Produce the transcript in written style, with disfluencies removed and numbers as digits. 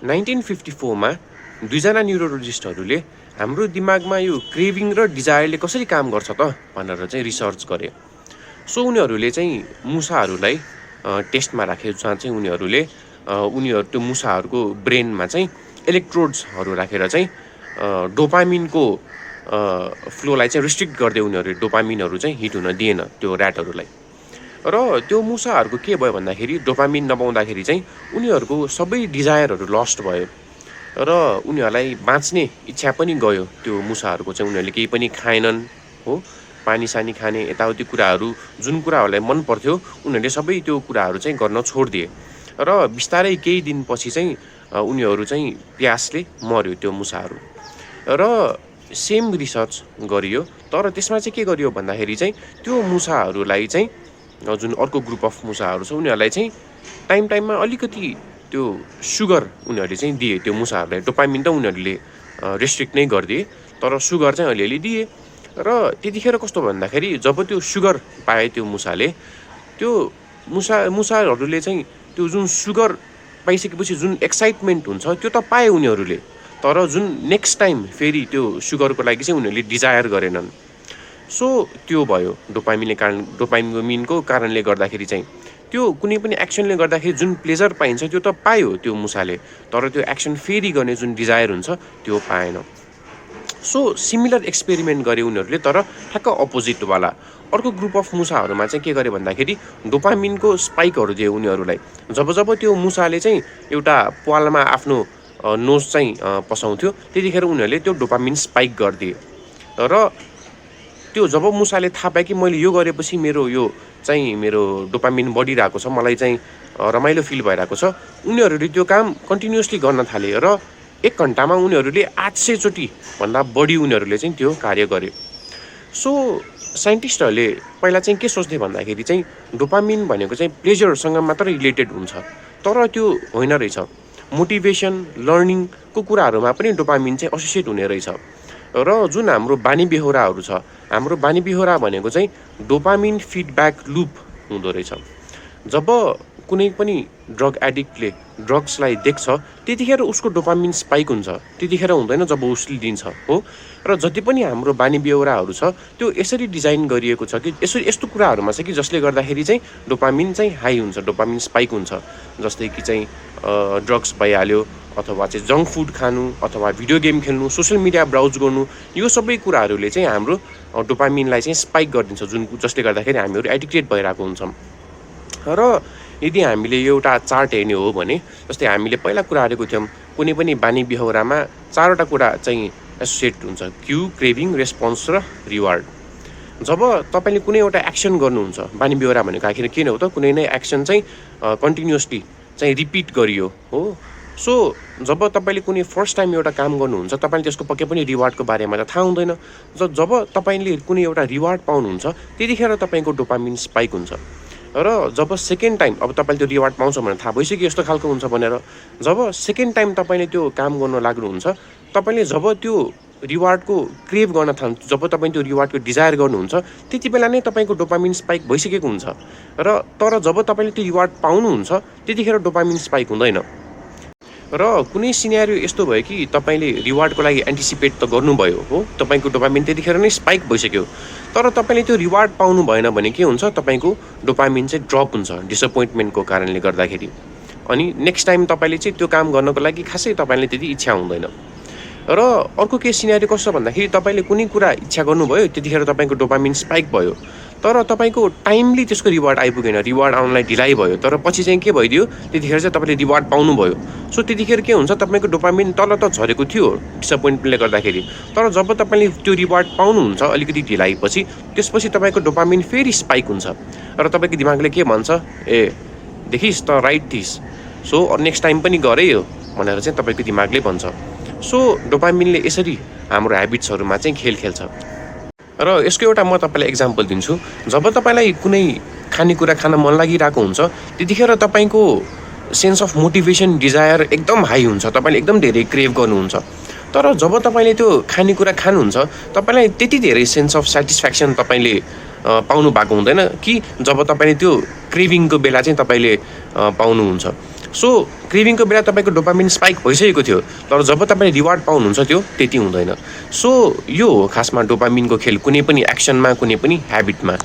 1954 मा दुईजना न्युरोलोजिस्टहरूले हाम्रो दिमागमा यो क्रेभिङ र डिजायरले कसरी काम गर्छ त भनेर चाहिँ रिसर्च गरे। सो उनीहरूले चाहिँ मुसाहरूलाई टेस्टमा राखे, जहाँ चाहिँ उनीहरू त्यो मुसाहरूको ब्रेनमा चाहिँ इलेक्ट्रोड्सहरू राखेर चाहिँ डोपामिनको फ्लोलाई चाहिँ रिस्ट्रिक्ट गर्दै उनीहरूले डोपामिनहरू चाहिँ हिट हुन दिएन त्यो ऱ्याटहरूलाई। र त्यो मुसाहरूको के भयो भन्दाखेरि डोपामिन नपाउँदाखेरि चाहिँ उनीहरूको सबै डिजायरहरू लस्ट भयो र उनीहरूलाई बाँच्ने इच्छा पनि गयो। त्यो मुसाहरूको चाहिँ उनीहरूले केही पनि खाएनन् हो, पानी सानी खाने यताउति कुराहरू जुन कुराहरूलाई मन पर्थ्यो उनीहरूले सबै त्यो कुराहरू चाहिँ गर्न छोडिदिए र बिस्तारै केही दिनपछि चाहिँ उनीहरू चाहिँ प्यासले मर्यो त्यो मुसाहरू। र सेम रिसर्च गरियो, तर त्यसमा चाहिँ के गरियो भन्दाखेरि चाहिँ त्यो मुसाहरूलाई चाहिँ जुन अर्को ग्रुप अफ मुसाहरू छ उनीहरूलाई चाहिँ टाइममा अलिकति त्यो सुगर उनीहरूले चाहिँ दिए त्यो मुसाहरूलाई। डोपामिन त उनीहरूले रेस्ट्रिक्ट नै गरिदिए, तर सुगर चाहिँ अलिअलि दिए। र त्यतिखेर कस्तो भन्दाखेरि जब त्यो सुगर पाए त्यो मुसाले, त्यो मुसाहरूले चाहिँ त्यो जुन सुगर पाइसकेपछि जुन एक्साइटमेन्ट हुन्छ त्यो त पाए उनीहरूले, तर जुन नेक्स्ट टाइम फेरि त्यो सुगरको लागि चाहिँ उनीहरूले डिजायर गरेनन्। सो त्यो भयो डोपामिनको कारणले गर्दाखेरि चाहिँ त्यो कुनै पनि एक्सनले गर्दाखेरि जुन प्लेजर पाइन्छ त्यो त पायो त्यो मुसाले, तर त्यो एक्सन फेरि गर्ने जुन डिजायर हुन्छ त्यो पाएन। सो सिमिलर एक्सपेरिमेन्ट गरे उनीहरूले, तर ठ्याक्क अपोजिटवाला। अर्को ग्रुप अफ मुसाहरूमा चाहिँ के गरे भन्दाखेरि डोपामिनको स्पाइकहरू दिए उनीहरूलाई। जब त्यो मुसाले चाहिँ एउटा प्वालमा आफ्नो नोज चाहिँ पसाउँथ्यो त्यतिखेर उनीहरूले त्यो डोपामिन स्पाइक गरिदिए। र त्यो जब मुसाले थाहा पाए कि मैले यो गरेपछि मेरो डोपामिन बढिरहेको छ, मलाई चाहिँ रमाइलो फिल भइरहेको छ, उनीहरूले त्यो काम कन्टिन्युसली गर्न थाले र 1 घन्टामा उनीहरूले 800 चोटि भन्दा बढी उनीहरूले चाहिँ त्यो कार्य गरे। सो साइन्टिस्टहरूले पहिला चाहिँ के सोच्थे भन्दाखेरि चाहिँ डोपामिन भनेको चाहिँ प्लेजरसँग मात्र रिलेटेड हुन्छ, तर त्यो होइन रहेछ। मोटिभेसन, लर्निङको कुराहरूमा पनि डोपामिन चाहिँ एसोसिएट हुने रहेछ। र जुन हाम्रो बानी बेहोराहरू छ, हाम्रो बानी बेहोरा भनेको चाहिँ डोपामिन फिडब्याक लुप हुँदो रहेछ। जब कुनै पनि ड्रग एडिक्टले ड्रग्सलाई देख्छ त्यतिखेर उसको डोपामिन स्पाइक हुन्छ, त्यतिखेर हुँदैन जब उसले लिन्छ हो। र जति पनि हाम्रो बानी बेहोराहरू छ त्यो यसरी डिजाइन गरिएको छ कि यस्तो कुराहरूमा छ कि जसले गर्दाखेरि चाहिँ डोपामिन चाहिँ हाई हुन्छ, डोपामिन स्पाइक हुन्छ। जस्तै कि चाहिँ ड्रग्स भइहाल्यो, अथवा चाहिँ जङ्क फुड खानु, अथवा भिडियो गेम खेल्नु, सोसियल मिडिया ब्राउज गर्नु, यो सबै कुराहरूले चाहिँ हाम्रो डोपामिनलाई चाहिँ स्पाइक गरिदिन्छ, जसले गर्दाखेरि हामीहरू एडिक्टेड भइरहेको हुन्छौँ। र यदि हामीले एउटा चार्ट हेर्ने हो भने, जस्तै हामीले पहिला कुरा गरेको थियौँ, कुनै पनि बानी बेहोरामा 4वटा कुरा चाहिँ एसोसिएट हुन्छ: क्यु, क्रेभिङ, रेस्पोन्स र रिवार्ड। जब तपाईँले कुनै एउटा एक्सन गर्नुहुन्छ, बानी बेहोरा भनेको आखिर किन हो त, कुनै नै एक्सन चाहिँ कन्टिन्युसली चाहिँ रिपिट गरियो हो। सो जब तपाईँले कुनै फर्स्ट टाइम एउटा काम गर्नुहुन्छ तपाईँले त्यसको पक्कै पनि रिवार्डको बारेमा त थाहा हुँदैन। जब तपाईँले कुनै एउटा रिवार्ड पाउनुहुन्छ त्यतिखेर तपाईँको डोपामिन स्पाइक हुन्छ। र जब सेकेन्ड टाइम अब तपाईँले त्यो रिवार्ड पाउँछ भनेर थाहा भइसक्यो यस्तो खालको हुन्छ भनेर, जब सेकेन्ड टाइम तपाईँले त्यो काम गर्न लाग्नुहुन्छ, तपाईँले जब त्यो रिवार्डको क्रेभ गर्न थाल्नुहुन्छ, जब तपाईँ त्यो रिवार्डको डिजायर गर्नुहुन्छ त्यति बेला नै तपाईँको डोपामिन स्पाइक भइसकेको हुन्छ। तर जब तपाईँले त्यो रिवार्ड पाउनुहुन्छ त्यतिखेर डोपामिन स्पाइक हुँदैन। र कुनै सिनेरियो यस्तो भयो कि तपाईँले रिवार्डको लागि एन्टिसिपेट त गर्नुभयो हो, तपाईँको डोपामिन त्यतिखेर नै स्पाइक भइसक्यो, तर तपाईँले त्यो रिवार्ड पाउनु भएन भने के हुन्छ, तपाईँको डोपामिन चाहिँ ड्रप हुन्छ डिसअपोइन्टमेन्टको कारणले गर्दाखेरि। अनि नेक्स्ट टाइम तपाईँले चाहिँ त्यो काम गर्नको लागि खासै तपाईँले त्यति इच्छा हुँदैन। र अर्को केही सिनेरियो कस्तो भन्दाखेरि तपाईँले कुनै कुरा इच्छा गर्नुभयो त्यतिखेर तपाईँको डोपामिन स्पाइक भयो, तर तपाईँको टाइमली त्यसको रिवार्ड आइपुगेन, रिवार्ड आउनलाई ढिलाइ भयो, तर पछि चाहिँ के भइदियो, त्यतिखेर चाहिँ तपाईँले रिवार्ड पाउनुभयो। सो त्यतिखेर के हुन्छ, तपाईँको डोपामिन तल त झरेको थियो डिसअपोइन्टमेन्टले गर्दाखेरि, तर जब तपाईँले त्यो रिवार्ड पाउनुहुन्छ अलिकति ढिलाइपछि, त्यसपछि तपाईँको डोपामिन फेरि स्पाइक हुन्छ र तपाईँको दिमागले के भन्छ, ए देखिस् त राइट थिइस्, सो नेक्स्ट टाइम पनि गरे यो भनेर चाहिँ तपाईँको दिमागले भन्छ। सो डोपामिनले यसरी हाम्रो ह्याबिट्सहरूमा चाहिँ खेल खेल्छ। र यसको एउटा म तपाईँलाई इक्जाम्पल दिन्छु। जब तपाईँलाई कुनै खानेकुरा खान मन लागिरहेको हुन्छ त्यतिखेर तपाईँको सेन्स अफ मोटिभेसन, डिजायर एकदम हाई हुन्छ, तपाईँले एकदम धेरै क्रेभ गर्नुहुन्छ। तर जब तपाईँले त्यो खानेकुरा खानुहुन्छ तपाईँलाई त्यति धेरै सेन्स अफ सेटिस्फ्याक्सन तपाईँले पाउनु भएको हुँदैन कि जब तपाईँले त्यो क्रेभिङको बेला चाहिँ तपाईँले पाउनुहुन्छ। सो क्रेभिङको बेला तपाईँको डोपामिन स्पाइक भइसकेको थियो, तर जब तपाईँले रिवार्ड पाउनुहुन्छ त्यो त्यति हुँदैन। सो यो हो खासमा डोपामिनको खेल कुनै पनि एक्सनमा, कुनै पनि ह्याबिटमा।